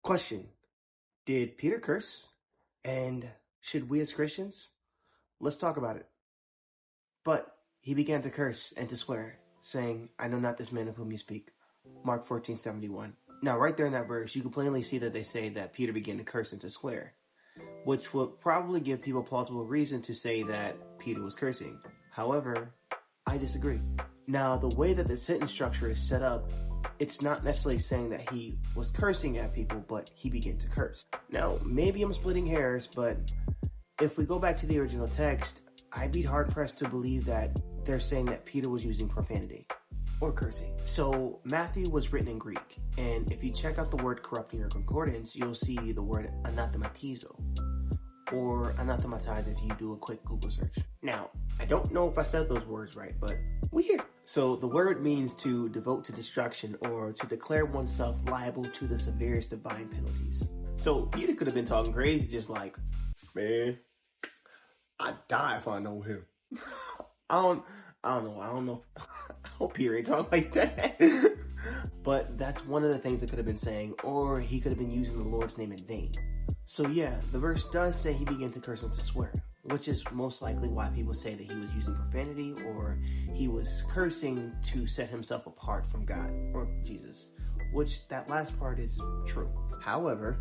Question: did Peter curse? And should we as Christians? Let's talk about it. But he began to curse and to swear, saying, I know not this man of whom you speak. Mark 14:71. Now, right there in that verse, you can plainly see that they say that Peter began to curse and to swear, which would probably give people plausible reason to say that Peter was cursing. However, I disagree. Now, the way that the sentence structure is set up, it's not necessarily saying that he was cursing at people, but he began to curse. Now, maybe I'm splitting hairs, but if we go back to the original text, I'd be hard-pressed to believe that they're saying that Peter was using profanity or cursing. So Matthew was written in Greek, and if you check out the word corrupt in your concordance, you'll see the word anathematizo, or anathematize if you do a quick Google search. Now, I don't know if I said those words right, but we here. So the word means to devote to destruction or to declare oneself liable to the severest divine penalties. So Peter could have been talking crazy, just like, man, I'd die if I know him. I don't know. I hope Peter ain't talking like that. But that's one of the things it could have been saying, or he could have been using the Lord's name in vain. So yeah, the verse does say he began to curse and to swear, which is most likely why people say that he was using profanity or he was cursing to set himself apart from God or Jesus, which that last part is true. However,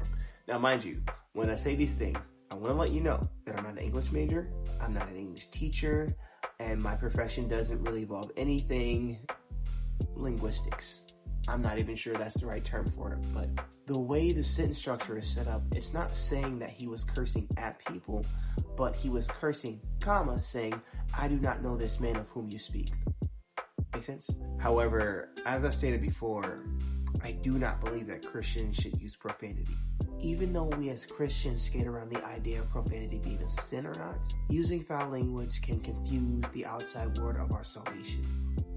now mind you, when I say these things, I want to let you know that I'm not an English major, I'm not an English teacher, and my profession doesn't really involve anything linguistics. I'm not even sure that's the right term for it, but the way the sentence structure is set up, it's not saying that he was cursing at people, but he was cursing, comma, saying, I do not know this man of whom you speak. Make sense? However, as I stated before, I do not believe that Christians should use profanity. Even though we as Christians skate around the idea of profanity being a sin or not, using foul language can confuse the outside world of our salvation,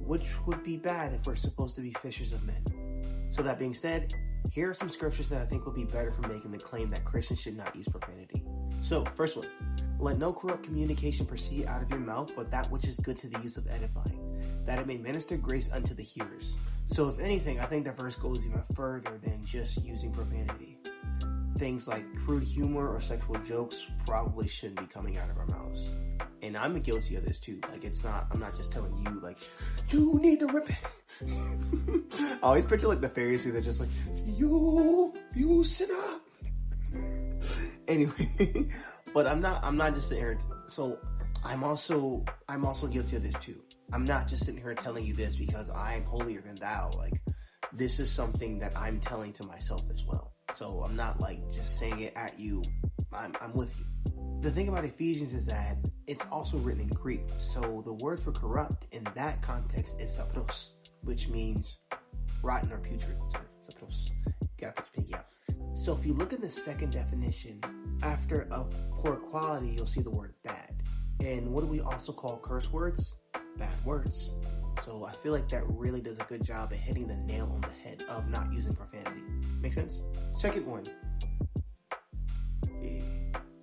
which would be bad if we're supposed to be fishers of men. So that being said, here are some scriptures that I think will be better for making the claim that Christians should not use profanity. So, first one, let no corrupt communication proceed out of your mouth, but that which is good to the use of edifying, that it may minister grace unto the hearers. So if anything, I think that verse goes even further than just using profanity. Things like crude humor or sexual jokes probably shouldn't be coming out of our mouths. And I'm guilty of this too. Like, I'm not just telling you, like, you need to repent. I always picture like the Pharisees that just like, you sinner. Anyway, but I'm not just sitting here. So I'm also guilty of this too. I'm not just sitting here telling you this because I'm holier than thou. Like, this is something that I'm telling to myself as well. So I'm not like just saying it at you. I'm with you. The thing about Ephesians is that it's also written in Greek. So the word for corrupt in that context is sapros, which means rotten or putrid. Sapros. Gotta put your pinky out. So if you look at the second definition, after of poor quality, you'll see the word bad. And what do we also call curse words? Bad words. So I feel like that really does a good job at hitting the nail on the head of not using profanity. Make sense? Second one.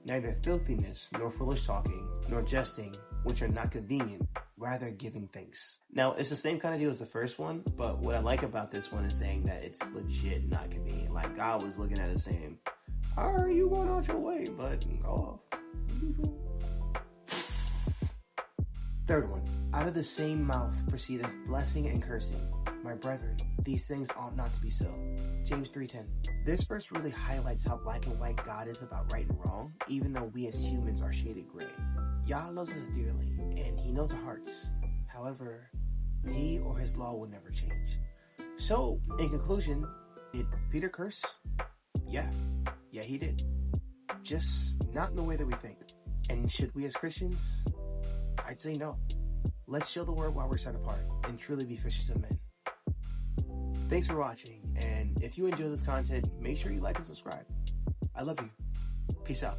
Neither filthiness, nor foolish talking, nor jesting, which are not convenient, rather giving thanks. Now, it's the same kind of deal as the first one, but what I like about this one is saying that it's legit not convenient. Like, God was looking at it saying, how are you going out your way, but go off. Third one, out of the same mouth proceedeth blessing and cursing. My brethren, these things ought not to be so. James 3:10. This verse really highlights how black and white God is about right and wrong, even though we as humans are shaded gray. Yah loves us dearly, and he knows our hearts. However, he or his law will never change. So, in conclusion, did Peter curse? Yeah, he did. Just not in the way that we think. And should we as Christians? I'd say no. Let's show the world why we're set apart and truly be fishers of men. Thanks for watching, and if you enjoy this content, make sure you like and subscribe. I love you. Peace out.